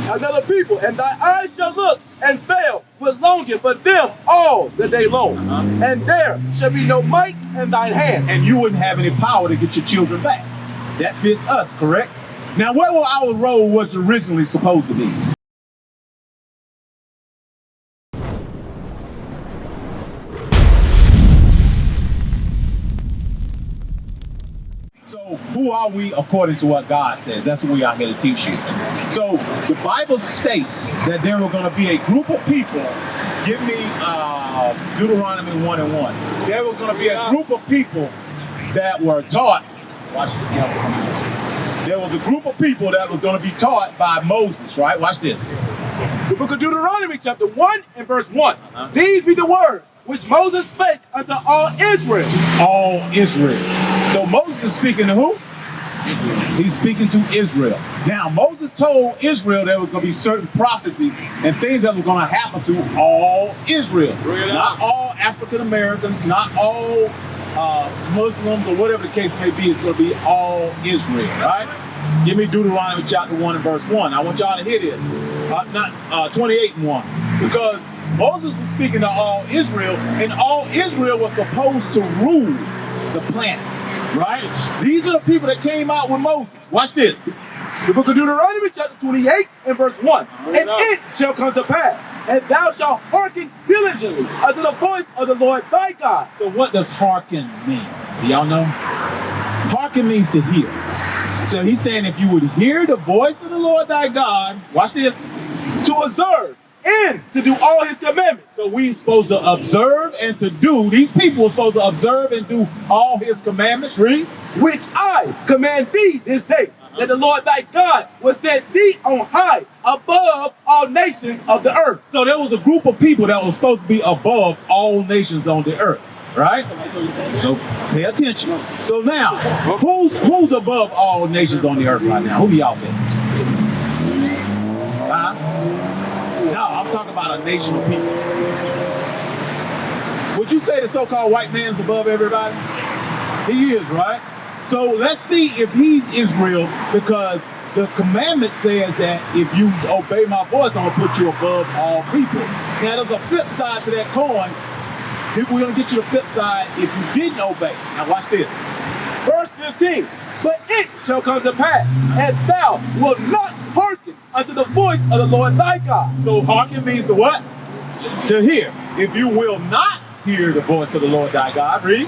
Another people, and thy eyes shall look and fail with longing for them all the day long. And there shall be no might in thine hand. And you wouldn't have any power to get your children back. That fits us, correct? Now, where will our role was originally supposed to be? So who are we according to what God says? That's what we are here to teach you. So the Bible states that there were going to be a group of people. Give me Deuteronomy 1:1. There was going to be a group of people that were taught. Watch the camera. There was a group of people that was going to be taught by Moses, right? Watch this. The book of Deuteronomy chapter 1 and verse 1. These be the words which Moses spake unto all Israel. All Israel. So Moses is speaking to who? He's speaking to Israel. Now, Moses told Israel there was going to be certain prophecies and things that were going to happen to all Israel. Not all African Americans, not all Muslims, or whatever the case may be. It's going to be all Israel, right? Give me Deuteronomy chapter 1 and verse 1. I want y'all to hear this. 28 and 1. Because Moses was speaking to all Israel, and all Israel was supposed to rule the planet. Right? These are the people that came out with Moses. Watch this. The book of Deuteronomy chapter 28 and verse 1. And it shall come to pass, and thou shalt hearken diligently unto the voice of the Lord thy God. So what does hearken mean? Do y'all know? Hearken means to hear. So he's saying if you would hear the voice of the Lord thy God, watch this, to observe and to do all his commandments. So we're supposed to observe and to do. These people are supposed to observe and do all his commandments. Read. Which I command thee this day, that the Lord thy God will set thee on high above all nations of the earth. So there was a group of people that was supposed to be above all nations on the earth. Right? So pay attention. So now, who's above all nations on the earth right now? Who do y'all think? No, I'm talking about a nation of people. Would you say the so-called white man's above everybody? He is, right? So let's see if he's Israel, because the commandment says that if you obey my voice, I'm going to put you above all people. Now, there's a flip side to that coin. We're going to get you the flip side if you didn't obey. Now, watch this. Verse 15. But it shall come to pass, and thou wilt not hearken unto the voice of the Lord thy God. So hearken means to what? To hear. If you will not hear the voice of the Lord thy God, read.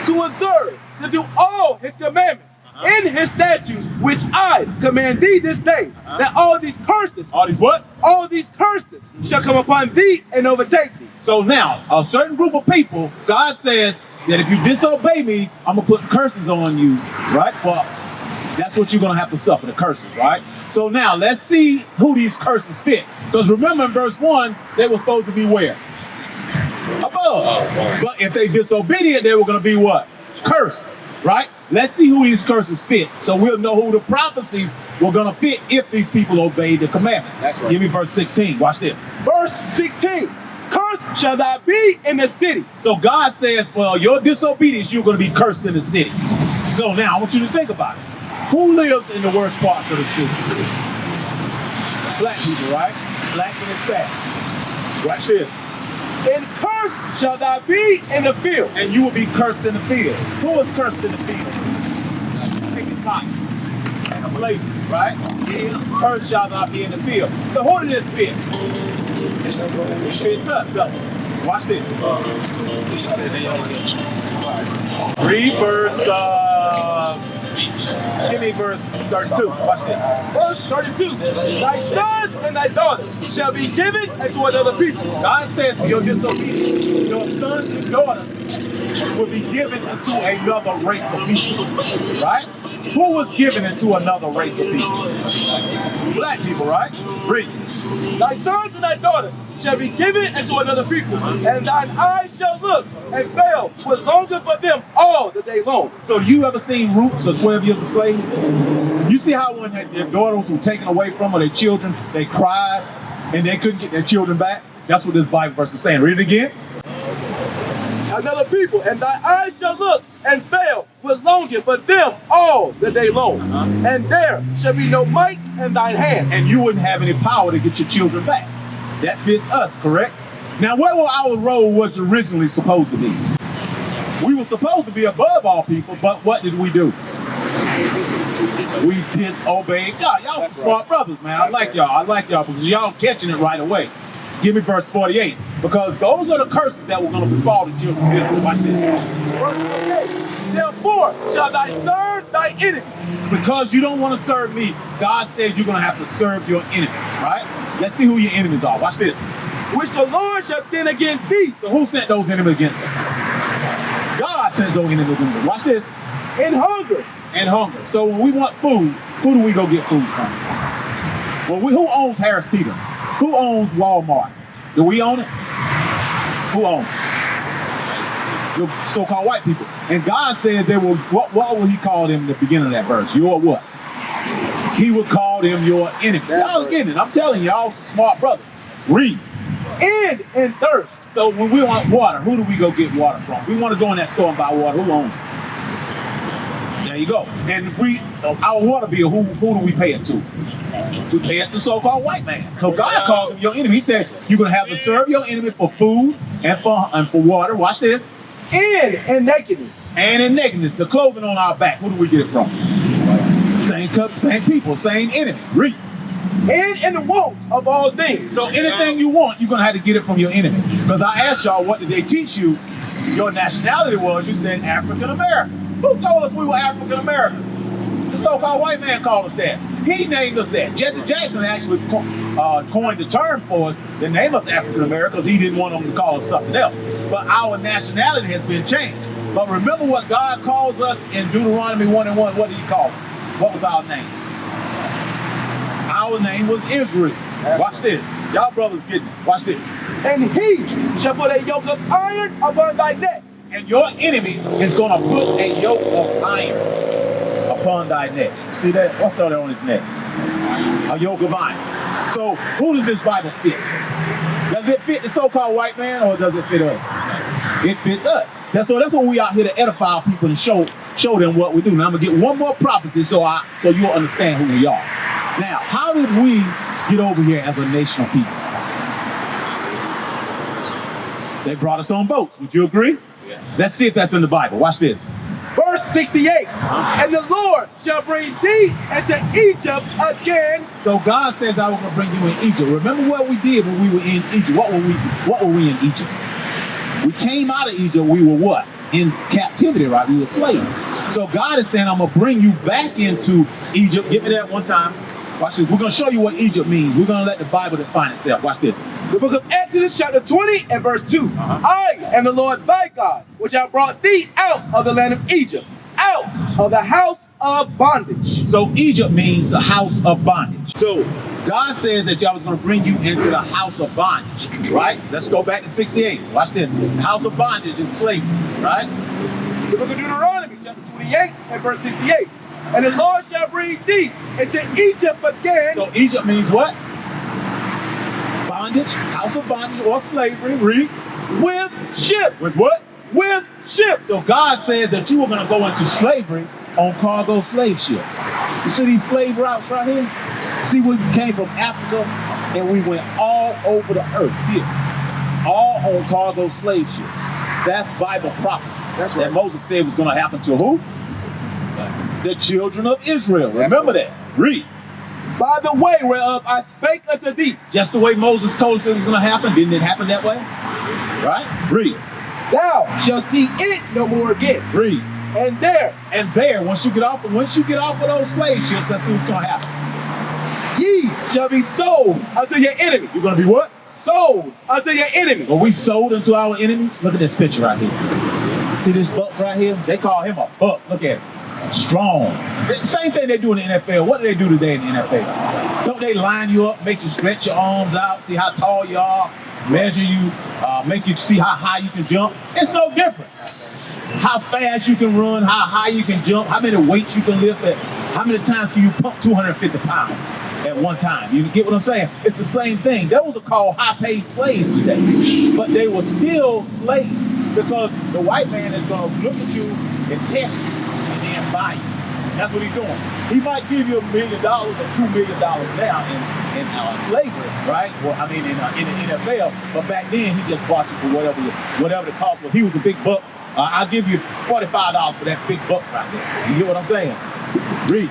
To observe, to do all his commandments, and his statutes, which I command thee this day, that all these curses. All these what? All these curses shall come upon thee and overtake thee. So now, a certain group of people, God says, that if you disobey me, I'm going to put curses on you, right? Well, that's what you're going to have to suffer, the curses, right? So now, let's see who these curses fit. Because remember in verse 1, they were supposed to be where? Above. But if they disobedient, they were going to be what? Cursed, right? Let's see who these curses fit. So we'll know who the prophecies were going to fit if these people obeyed the commandments. That's right. Give me verse 16. Watch this. Verse 16. Cursed shall thou be in the city. So God says, well, your disobedience, you're going to be cursed in the city. So now I want you to think about it. Who lives in the worst parts of the city? Black people, right? Blacks and Hispanics. Watch this. And cursed shall thou be in the field. And you will be cursed in the field. Who is cursed in the field? Taking cotton and slavery, right? Cursed shall thou be in the field. So who did this fit? It's us, though. Watch this. Read verse, give me verse 32. Watch this. Verse 32. Thy sons and thy daughters shall be given unto another people. God says for your disobedience, your sons and daughters will be given unto another race of people. Right? Who was given into another race of people? Black people, right? Read. Thy sons and thy daughters shall be given into another people, and thine eyes shall look and fail with longer for them all the day long. So you ever seen Roots or 12 Years a Slave? You see how when their daughters were taken away from her, their children, they cried and they couldn't get their children back? That's what this Bible verse is saying. Read it again. Another people, and thy eyes shall look and fail with longing for them all the day long. And there shall be no might in thine hand. And you wouldn't have any power to get your children back. That fits us, correct? Now, what our role was originally supposed to be? We were supposed to be above all people, but what did we do? We disobeyed God. Y'all some smart brothers, man. I like y'all. I like y'all because y'all catching it right away. Give me verse 48. Because those are the curses that were going to befall the children of Israel. Watch this. Verse 48. Therefore shall thy serve thy enemies. Because you don't want to serve me, God said you're going to have to serve your enemies, right? Let's see who your enemies are. Watch this. Which the Lord shall send against thee. So who sent those enemies against us? God sends those enemies against us. Watch this. In hunger. And hunger. So when we want food, who do we go get food from? Well, who owns Harris Teeter? Who owns Walmart? Do we own it? Who owns it? The so-called white people. And God said they will, what will he call them in the beginning of that verse? Your what? He would call them your enemy. Y'all getting it. I'm telling y'all, smart brothers. Read. And in thirst. So when we want water, who do we go get water from? We want to go in that store and buy water. Who owns it? There you go. And if we, our water bill, who do we pay it to? We pay it to so-called white man. So God calls him your enemy. He says you're going to have to serve your enemy for food and for water. Watch this. And in nakedness. And in nakedness. The clothing on our back, who do we get it from? Same people, same enemy. Read. And in the want of all things. So anything you want, you're going to have to get it from your enemy. Because I asked y'all, what did they teach you? Your nationality was, you said African American. Who told us we were African Americans? The so-called white man called us that. He named us that. Jesse Jackson actually coined the term for us to name us African Americans because he didn't want them to call us something else. But our nationality has been changed. But remember what God calls us in Deuteronomy 1:1. What did he call us? What was our name? Our name was Israel. Watch this. Y'all brothers getting it. Watch this. And he shall put a yoke of iron upon thy neck. And your enemy is going to put a yoke of iron upon thy neck. See that? What's that on his neck? A yoke of iron. So who does this Bible fit? Does it fit the so-called white man or does it fit us? It fits us. That's what we out here to edify people and show them what we do. Now I'm gonna get one more prophecy so you'll understand who we are. Now, how did we get over here as a nation of people? They brought us on boats. Would you agree? Yeah. Let's see if that's in the Bible. Watch this. Verse 68. And the Lord shall bring thee into Egypt again. So God says, I will bring you in Egypt. Remember what we did when we were in Egypt. What were we in Egypt? We came out of Egypt, we were what? In captivity, right? We were slaves. So God is saying, I'm going to bring you back into Egypt. Give me that one time. Watch this. We're going to show you what Egypt means. We're going to let the Bible define itself. Watch this. The book of Exodus chapter 20 and verse 2. I am the Lord thy God, which have brought thee out of the land of Egypt, out of the house of bondage. So Egypt means the house of bondage. So God says that y'all was going to bring you into the house of bondage, right? Let's go back to 68. Watch this. House of bondage and slavery, right? The book of Deuteronomy chapter 28 and verse 68. And the Lord shall bring thee into Egypt again. So Egypt means what? Bondage, house of bondage or slavery. Read. With ships. With what? With ships. So God says that you were going to go into slavery on cargo slave ships. You see these slave routes right here? See, we came from Africa and we went all over the earth here. All on cargo slave ships. That's Bible prophecy. That's right. That Moses said was going to happen to who? The children of Israel. Remember that. Read. By the way whereof I spake unto thee. Just the way Moses told us it was going to happen. Didn't it happen that way? Right? Read. Thou shalt see it no more again. Read. And there, once you get off of those slave ships, let's see what's going to happen. Ye shall be sold unto your enemies. You're going to be what? Sold unto your enemies. Are we sold unto our enemies? Look at this picture right here. See this buck right here? They call him a buck. Look at him. Strong. Same thing they do in the NFL. What do they do today in the NFL? Don't they line you up, make you stretch your arms out, see how tall you are, measure you, make you see how high you can jump? It's no different. How fast you can run, how high you can jump, how many weights you can lift, how many times can you pump 250 pounds at one time? You get what I'm saying? It's the same thing. Those are called high-paid slaves today, but they were still slaves because the white man is going to look at you and test you. buy you. That's what he's doing. He might give you $1 million or $2 million now in slavery, right? Well, I mean, in the NFL. But back then, he just bought you for whatever the cost was. He was a big buck. I'll give you $45 for that big buck right there. You get what I'm saying? Read.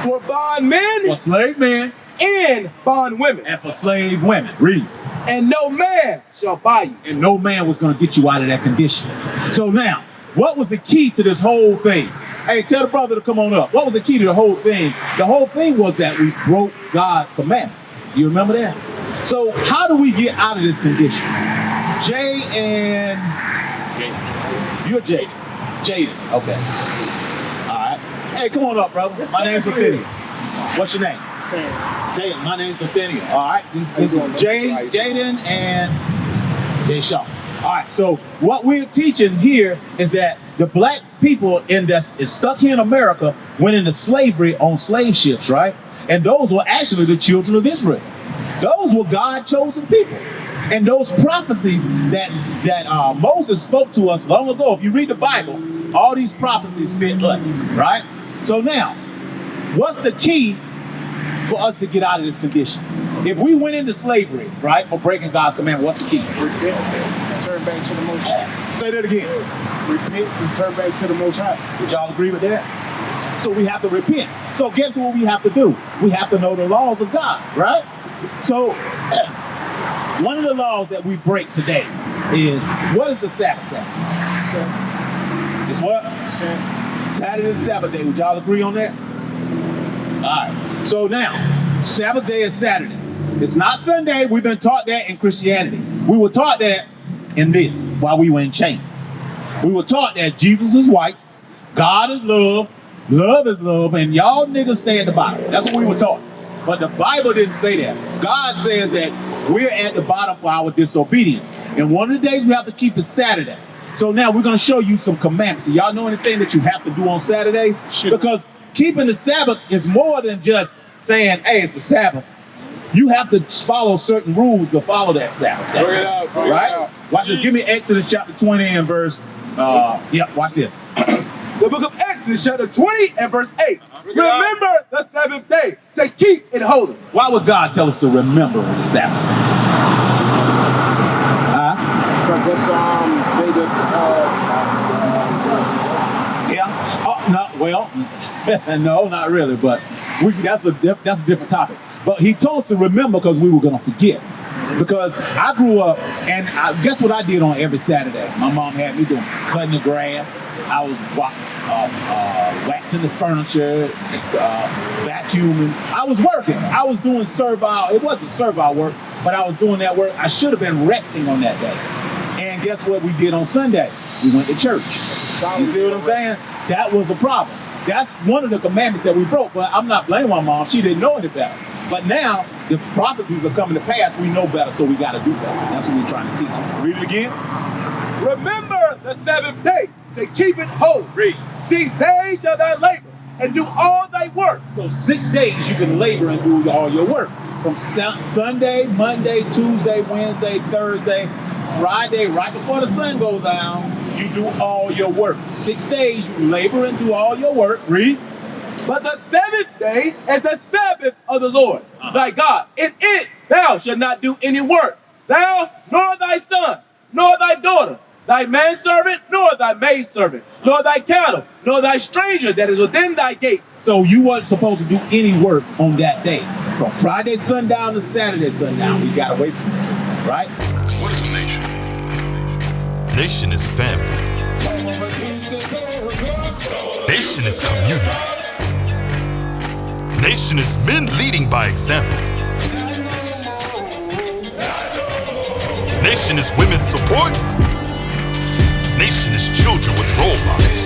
For bondmen. For slave men. And bondwomen. And for slave women. Read. And no man shall buy you. And no man was going to get you out of that condition. So now, what was the key to this whole thing? Hey, tell the brother to come on up. What was the key to the whole thing? The whole thing was that we broke God's commandments. You remember that? So how do we get out of this condition? Jay and... You're Jaden. Jaden, okay. All right. Hey, come on up, brother. My name's Athenia. What's your name? Taylor. My name's Athenia. All right. This is Jaden and Jay Shaw. All right. So what we're teaching here is that the black people is stuck here in America went into slavery on slave ships, right? And those were actually the children of Israel. Those were God-chosen people. And those prophecies that Moses spoke to us long ago, if you read the Bible, all these prophecies fit us, right? So now, what's the key for us to get out of this condition? If we went into slavery, right, for breaking God's commandment, what's the key? Repent, turn back to the Most High. Say that again. Repent and turn back to the Most High. Would y'all agree with that? So we have to repent. So guess what we have to do? We have to know the laws of God, right? So one of the laws that we break today is, what is the Sabbath day? It's what? Saturday is Sabbath day. Would y'all agree on that? All right. So now, Sabbath day is Saturday. It's not Sunday. We've been taught that in Christianity. We were taught that in this while we were in chains. We were taught that Jesus is white, God is love, love is love, and y'all niggas stay at the bottom. That's what we were taught. But the Bible didn't say that. God says that we're at the bottom for our disobedience. And one of the days we have to keep is Saturday. So now we're going to show you some commandments. So y'all know anything that you have to do on Saturdays? Sure. Because keeping the Sabbath is more than just saying, hey, it's the Sabbath. You have to follow certain rules to follow that Sabbath. Bring it out, bring right? it out. Watch this. Give me Exodus chapter 20 and verse, watch this. The book of Exodus chapter 20 and verse 8. Remember the seventh day to keep it holy. Why would God tell us to remember the Sabbath? Because that's no, not really, but that's a different topic. But he told us to remember because we were going to forget. Because I grew up, and guess what I did on every Saturday? My mom had me doing cutting the grass. I was waxing the furniture, vacuuming. I was working. I was doing servile. It wasn't servile work, but I was doing that work. I should have been resting on that day. And guess what we did on Sunday? We went to church. You see what I'm saying? That was the problem. That's one of the commandments that we broke. But I'm not blaming my mom. She didn't know any better. But now the prophecies are coming to pass. We know better, so we got to do better. That's what we're trying to teach them. Read it again. Remember the seventh day to keep it holy. Read. 6 days shall thou labor and do all thy work. So 6 days you can labor and do all your work. From Sunday, Monday, Tuesday, Wednesday, Thursday, Friday, right before the sun goes down, you do all your work. 6 days you labor and do all your work. Read. But the seventh day is the Sabbath of the Lord, thy God. In it thou shalt not do any work, thou, nor thy son, nor thy daughter, thy manservant, nor thy maidservant, nor thy cattle, nor thy stranger that is within thy gates. So you weren't supposed to do any work on that day. From Friday sundown to Saturday sundown, we got away from it, right? What is a nation? Nation is family. Nation is community. Nation is men leading by example. Nation is women's support. Nation is children with role models.